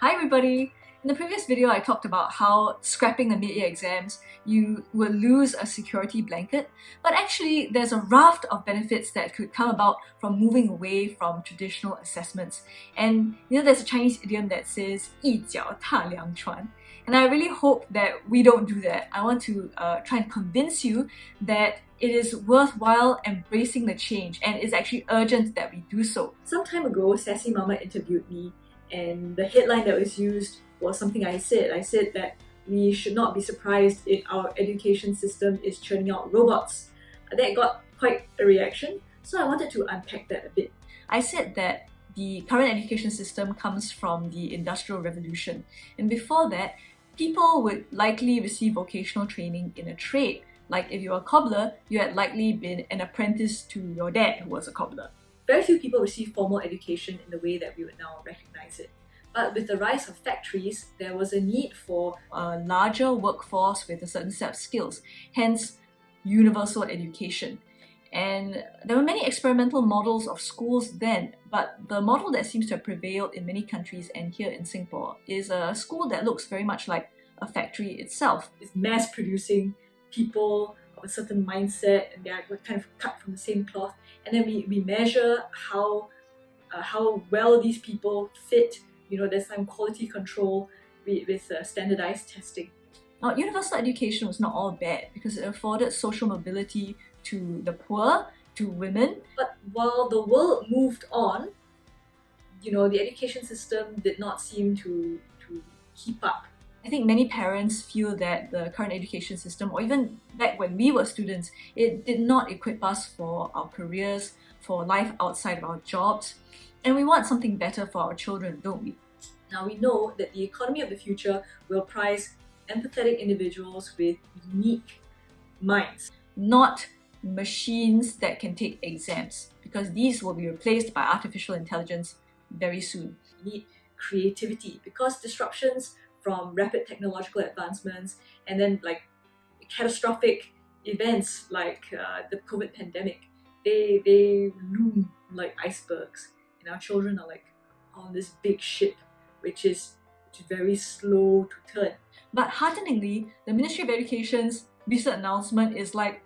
Hi everybody! In the previous video I talked about how scrapping the mid-year exams you will lose a security blanket, but actually there's a raft of benefits that could come about from moving away from traditional assessments. And there's a Chinese idiom that says 一脚踏两船. And I really hope that we don't do that. I want to try and convince you that it is worthwhile embracing the change and it's actually urgent that we do so. Some time ago, Sassy Mama interviewed me, and the headline that was used was something I said. I said that we should not be surprised if our education system is churning out robots. That got quite a reaction, so I wanted to unpack that a bit. I said that the current education system comes from the Industrial Revolution, and before that, people would likely receive vocational training in a trade. Like if you're a cobbler, you had likely been an apprentice to your dad who was a cobbler. Very few people receive formal education in the way that we would now recognize it. But with the rise of factories, there was a need for a larger workforce with a certain set of skills, hence universal education. And there were many experimental models of schools then, but the model that seems to have prevailed in many countries and here in Singapore is a school that looks very much like a factory itself. It's mass producing people of a certain mindset, and they are kind of cut from the same cloth, and then we measure how well these people fit. There's some quality control with standardized testing. Now, universal education was not all bad because it afforded social mobility to the poor, to women. But while the world moved on, the education system did not seem to keep up. I think many parents feel that the current education system, or even back when we were students, it did not equip us for our careers, for life outside of our jobs. And we want something better for our children, don't we? Now we know that the economy of the future will prize empathetic individuals with unique minds. Not machines that can take exams, because these will be replaced by artificial intelligence very soon. We need creativity because disruptions from rapid technological advancements and then catastrophic events like the COVID pandemic, they loom like icebergs, and our children are like on this big ship which is very slow to turn. But hearteningly, the Ministry of Education's recent announcement is like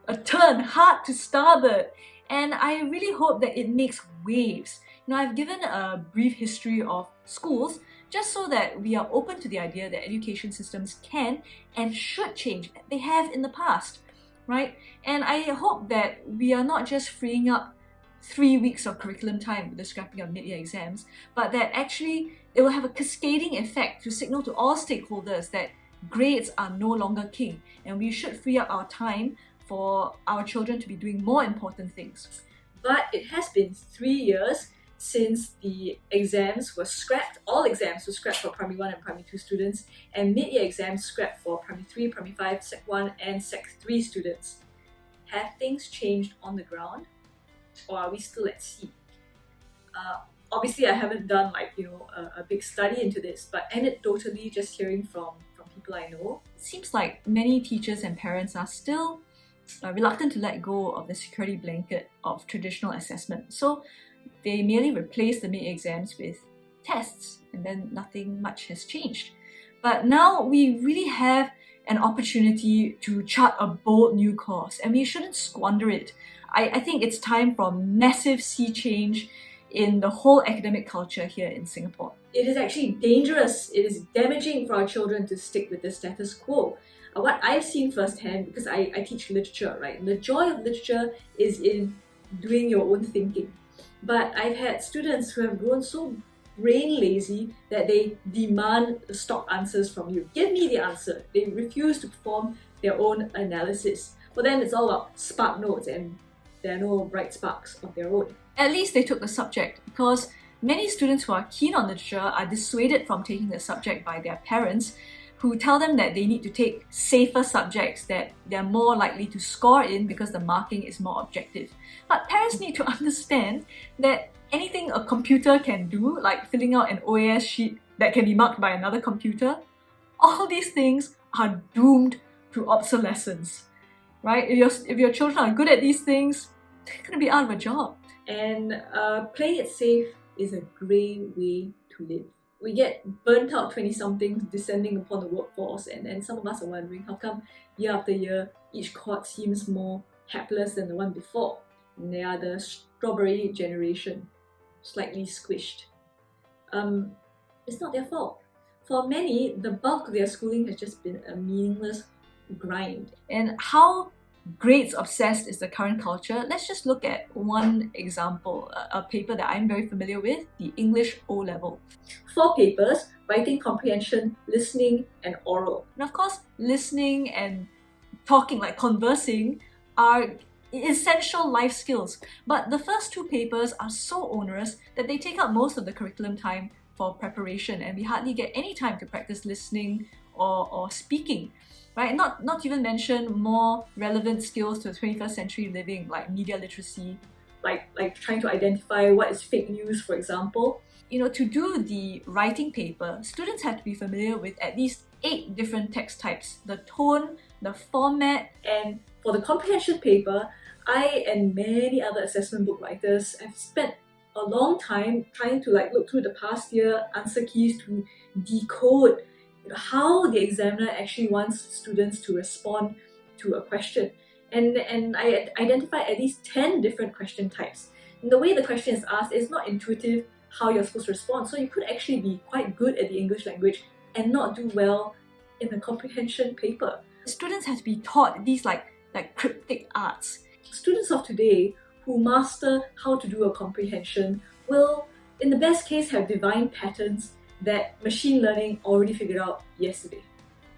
a turn hard to starboard, and I really hope that it makes waves. I've given a brief history of schools just so that we are open to the idea that education systems can and should change. They have in the past, right? And I hope that we are not just freeing up 3 weeks of curriculum time with the scrapping of mid-year exams, but that actually it will have a cascading effect to signal to all stakeholders that grades are no longer king, and we should free up our time for our children to be doing more important things. But it has been 3 years since the exams were scrapped. All exams were scrapped for Primary 1 and Primary 2 students, and mid-year exams scrapped for Primary 3, Primary 5, Sec 1 and Sec 3 students. Have things changed on the ground, or are we still at sea? Obviously I haven't done a big study into this, but anecdotally, just hearing from people I know, it seems like many teachers and parents are still reluctant to let go of the security blanket of traditional assessment. So they merely replace the mid-year exams with tests, and then nothing much has changed. But now we really have an opportunity to chart a bold new course, and we shouldn't squander it. I think it's time for massive sea change in the whole academic culture here in Singapore. It is actually dangerous. It is damaging for our children to stick with the status quo. What I've seen firsthand, because I teach literature, right? And the joy of literature is in doing your own thinking. But I've had students who have grown so brain lazy that they demand the stock answers from you. Give me the answer. They refuse to perform their own analysis. Well, then it's all about spark notes, and there are no bright sparks of their own. At least they took the subject, because many students who are keen on literature are dissuaded from taking the subject by their parents, who tell them that they need to take safer subjects that they're more likely to score in because the marking is more objective. But parents need to understand that anything a computer can do, like filling out an OAS sheet that can be marked by another computer, all these things are doomed to obsolescence, right? If your children are good at these things, they're going to be out of a job. And playing it safe is a grey way to live. we get burnt out 20-somethings descending upon the workforce, and some of us are wondering how come year after year each cohort seems more hapless than the one before. And they are the strawberry generation, slightly squished. It's not their fault. For many, the bulk of their schooling has just been a meaningless grind. And how grades obsessed is the current culture? Let's just look at one example, a paper that I'm very familiar with, the English O-level. 4 papers: writing comprehension, listening, and oral. And of course, listening and talking, like conversing, are essential life skills. But the first 2 papers are so onerous that they take up most of the curriculum time for preparation, and we hardly get any time to practice listening or speaking. Right? Not to even mention more relevant skills to 21st century living, like media literacy. Like trying to identify what is fake news, for example. You know, to do the writing paper, students have to be familiar with at least 8 different text types, the tone, the format. And for the comprehension paper, I and many other assessment book writers have spent a long time trying to look through the past year answer keys to decode how the examiner actually wants students to respond to a question. And I identified at least 10 different question types. And the way the question is asked is not intuitive how you're supposed to respond, so you could actually be quite good at the English language and not do well in the comprehension paper. Students have to be taught these like cryptic arts. Students of today who master how to do a comprehension will, in the best case, have divine patterns that machine learning already figured out yesterday.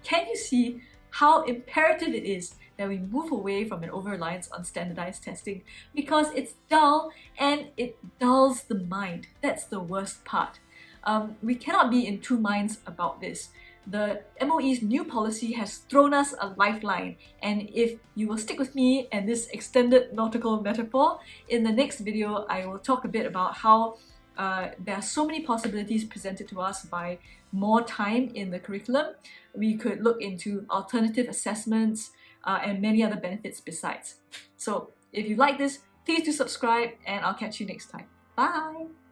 Can you see how imperative it is that we move away from an over-reliance on standardized testing? Because it's dull and it dulls the mind. That's the worst part. We cannot be in 2 minds about this. The MOE's new policy has thrown us a lifeline, and if you will stick with me and this extended nautical metaphor, in the next video I will talk a bit about how there are so many possibilities presented to us by more time in the curriculum. We could look into alternative assessments and many other benefits besides. So if you like this, please do subscribe, and I'll catch you next time. Bye!